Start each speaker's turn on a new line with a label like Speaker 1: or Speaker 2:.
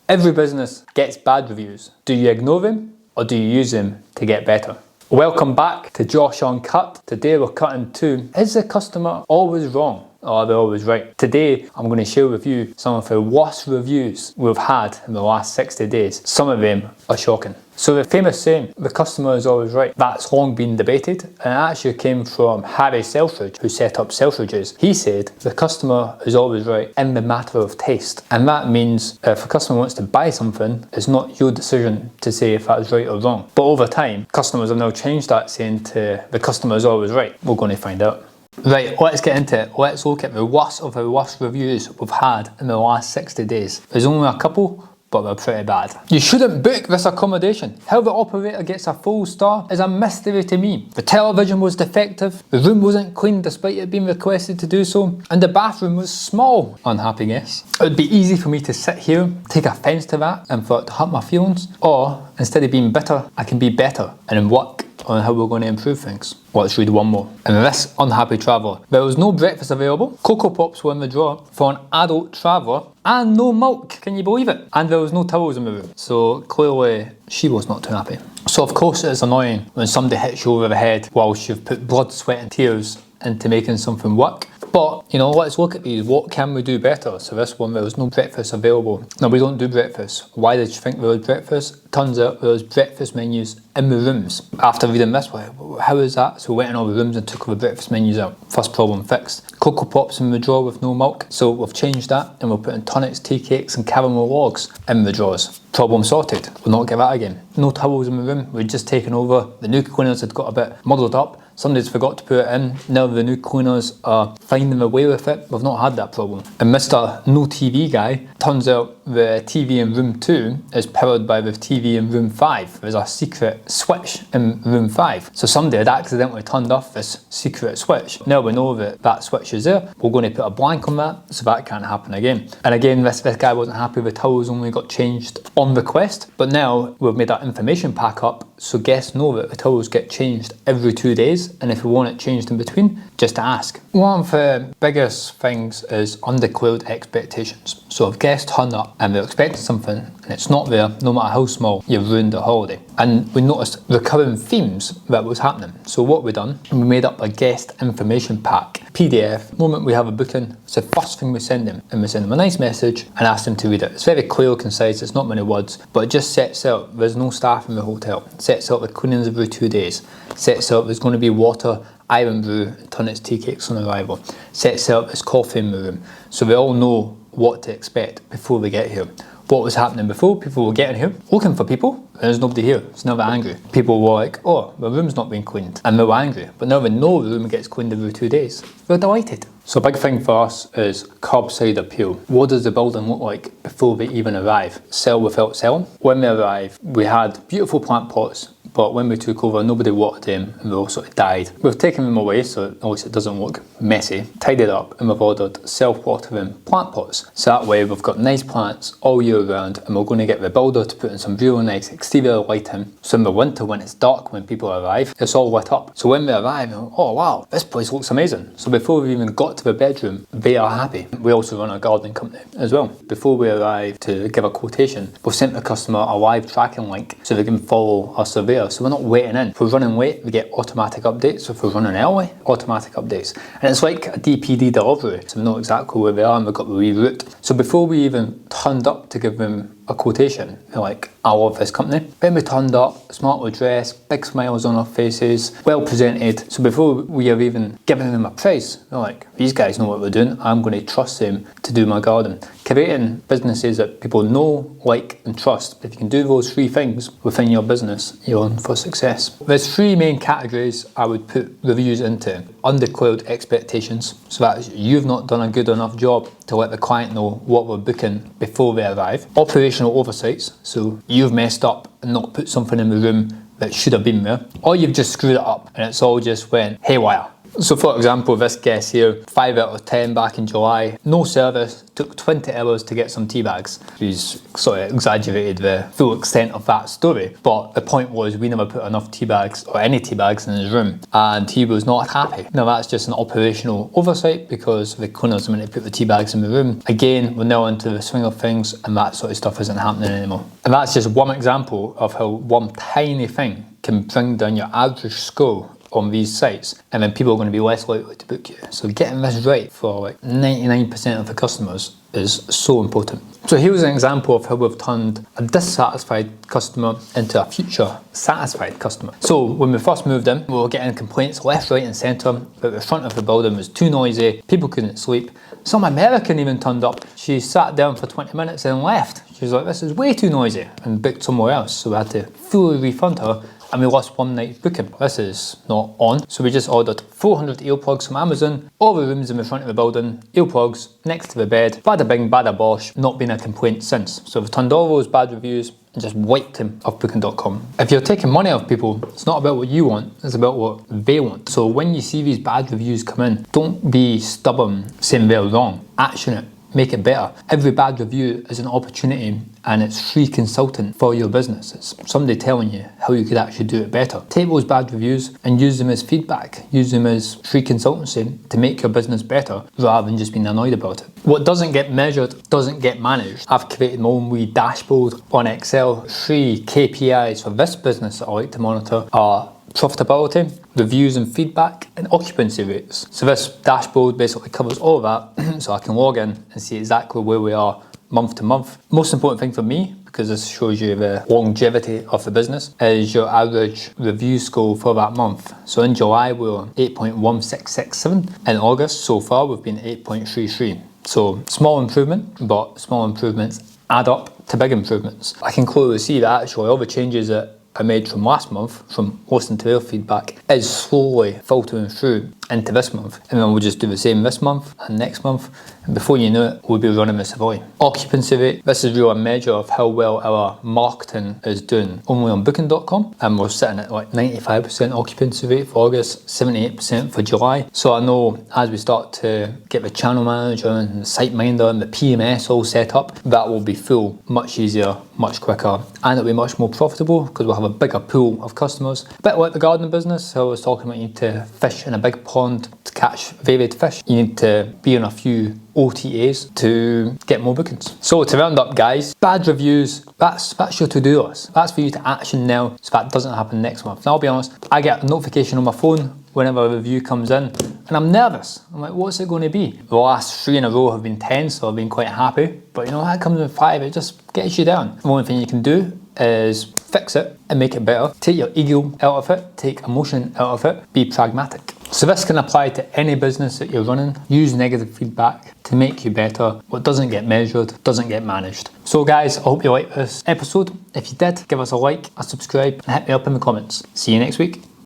Speaker 1: Every business gets bad reviews. Do you ignore them or do you use them to get better? Welcome back to Josh Uncut. Today we're cutting to, is the customer always wrong or are they always right? Today I'm going to share with you some of the worst reviews we've had in the last 60 days. Some of them are shocking. So the famous saying, the customer is always right, that's long been debated, and it actually came from Harry Selfridge, who set up Selfridges. He said, the customer is always right in the matter of taste. And that means if a customer wants to buy something, it's not your decision to say if that's right or wrong. But over time, customers have now changed that saying to, the customer is always right. We're going to find out. Right, let's get into it. Let's look at the worst of the worst reviews we've had in the last 60 days. There's only a couple, but they're pretty bad. You shouldn't book this accommodation. How the operator gets a full star is a mystery to me. The television was defective, the room wasn't clean despite it being requested to do so, and the bathroom was small. Unhappy guests. It would be easy for me to sit here, take offence to that, and for it to hurt my feelings, or instead of being bitter, I can be better and work on how we're going to improve things. Let's read one more. And this unhappy traveller. There was no breakfast available, Cocoa Pops were in the drawer for an adult traveller, and no milk, can you believe it? And there was no towels in the room. So clearly she was not too happy. So of course it's annoying when somebody hits you over the head whilst you've put blood, sweat and tears into making something work. But, you know, let's look at these. What can we do better? So this one, there was no breakfast available. No, we don't do breakfast. Why did you think there was breakfast? Turns out there was breakfast menus in the rooms. After reading this, how is that? So we went in all the rooms and took all the breakfast menus out. First problem fixed. Cocoa Pops in the drawer with no milk. So we've changed that and we're putting tonics, tea cakes and caramel logs in the drawers. Problem sorted. We'll not get that again. No towels in the room. We'd just taken over. The new cleaners had got a bit muddled up. Somebody's forgot to put it in. Now the new cleaners are finding their way with it. We've not had that problem. And Mr. No TV guy, turns out the TV in room 2 is powered by the TV in room 5. There's a secret switch in room 5. So somebody had accidentally turned off this secret switch. Now we know that that switch is there. We're going to put a blank on that so that can't happen again. And again, this guy wasn't happy. The towels only got changed on request. But now we've made that information pack up so guests know that the towels get changed every 2 days. And if we want it changed in between, just ask. One of the biggest things is undeclared expectations. So if guests turn up and they're expecting something and it's not there, no matter how small, you've ruined their holiday. And we noticed recurring themes that was happening. So what we done, we made up a guest information pack, PDF. The moment we have a booking, it's the first thing we send them. And we send them a nice message and ask them to read it. It's very clear, concise, it's not many words, but it just sets out there's no staff in the hotel. It sets out the cleanings every 2 days. It sets out there's going to be water, iron brew and tonics tea cakes on arrival. Sets out there's coffee in the room. So we all know what to expect before we get here. What was happening before? People were getting here, looking for people, and there's nobody here. It's never angry. People were like, oh, the room's not being cleaned, and they were angry. But now they know the room gets cleaned every 2 days. They're delighted. So a big thing for us is curbside appeal. What does the building look like before they even arrive? Sell without selling. When we arrived, we had beautiful plant pots, but when we took over, nobody watered them and they all sort of died. We've taken them away so at least it doesn't look messy, tidied up, and we've ordered self-watering plant pots. So that way we've got nice plants all year round, and we're going to get the builder to put in some really nice exterior lighting. So in the winter when it's dark, when people arrive, it's all lit up. So when we arrive, oh wow, this place looks amazing. So before we even got to the bedroom, they are happy. We also run a gardening company as well. Before we arrive to give a quotation, we've sent the customer a live tracking link so they can follow our surveyor. So we're not waiting in. If we're running late, we get automatic updates. So if we're running early, automatic updates. And it's like a DPD delivery. So we know exactly where they are and we've got the reroute. So before we even turned up to give them a quotation, they're like, I love this company. Then we turned up, smartly dressed, big smiles on our faces, well presented. So before we have even given them a price, they're like, these guys know what they're doing. I'm going to trust them to do my garden. Creating businesses that people know, like and trust. If you can do those 3 things within your business, you're on for success. There's 3 main categories I would put reviews into. Undeclared expectations. So that's you've not done a good enough job to let the client know what we're booking before they arrive. Operational oversights. So you've messed up and not put something in the room that should have been there. Or you've just screwed it up and it's all just went haywire. So for example, this guest here, 5 out of 10 back in July, no service, took 20 hours to get some tea bags. He's sort of exaggerated the full extent of that story, but the point was we never put enough tea bags or any tea bags in his room, and he was not happy. Now that's just an operational oversight because the cleaners went to put the tea bags in the room. Again, we're now into the swing of things, and that sort of stuff isn't happening anymore. And that's just one example of how one tiny thing can bring down your average score on these sites, and then people are going to be less likely to book you. So getting this right for like 99% of the customers is so important. So here was an example of how we've turned a dissatisfied customer into a future satisfied customer. So when we first moved in, we were getting complaints left, right and centre that the front of the building was too noisy, people couldn't sleep. Some American even turned up. She sat down for 20 minutes and left. She was like, this is way too noisy, and booked somewhere else. So we had to fully refund her, and we lost one night booking. This is not on. So we just ordered 400 earplugs from Amazon, all the rooms in the front of the building, earplugs next to the bed, bada bing, bada bosh, not been a complaint since. So we've turned all those bad reviews and just wiped them off Booking.com. If you're taking money off people, it's not about what you want, it's about what they want. So when you see these bad reviews come in, don't be stubborn saying they're wrong. Action it. Make it better. Every bad review is an opportunity, and it's free consultant for your business. It's somebody telling you how you could actually do it better. Take those bad reviews and use them as feedback. Use them as free consultancy to make your business better rather than just being annoyed about it. What doesn't get measured doesn't get managed. I've created my own wee dashboard on Excel. 3 KPIs for this business that I like to monitor are profitability, reviews and feedback, and occupancy rates. So this dashboard basically covers all of that, so I can log in and see exactly where we are month to month. Most important thing for me, because this shows you the longevity of the business, is your average review score for that month. So in July we were 8.1667. In August so far we've been 8.33. So small improvement, but small improvements add up to big improvements. I can clearly see that actually all the changes that I made from last month, from listening to their feedback, is slowly filtering through into this month. And then we'll just do the same this month and next month. And before you know it, we'll be running the Savoy. Occupancy rate, this is really a measure of how well our marketing is doing only on Booking.com. And we're sitting at like 95% occupancy rate for August, 78% for July. So I know as we start to get the channel manager and the site minder and the PMS all set up, that will be full much easier, much quicker, and it'll be much more profitable because we'll have a bigger pool of customers. A bit like the gardening business, so I was talking about you need to fish in a big pond to catch varied fish. You need to be on a few OTAs to get more bookings. So to round up guys, bad reviews, that's your to-do list. That's for you to action now so that doesn't happen next month. Now I'll be honest, I get a notification on my phone whenever a review comes in and I'm nervous. I'm like, what's it going to be? The last 3 in a row have been 10, so I've been quite happy. But you know, that comes with 5, it just gets you down. The only thing you can do is fix it and make it better. Take your ego out of it, take emotion out of it, be pragmatic. So this can apply to any business that you're running. Use negative feedback to make you better. What doesn't get measured doesn't get managed. So guys, I hope you liked this episode. If you did, give us a like, a subscribe, and hit me up in the comments. See you next week.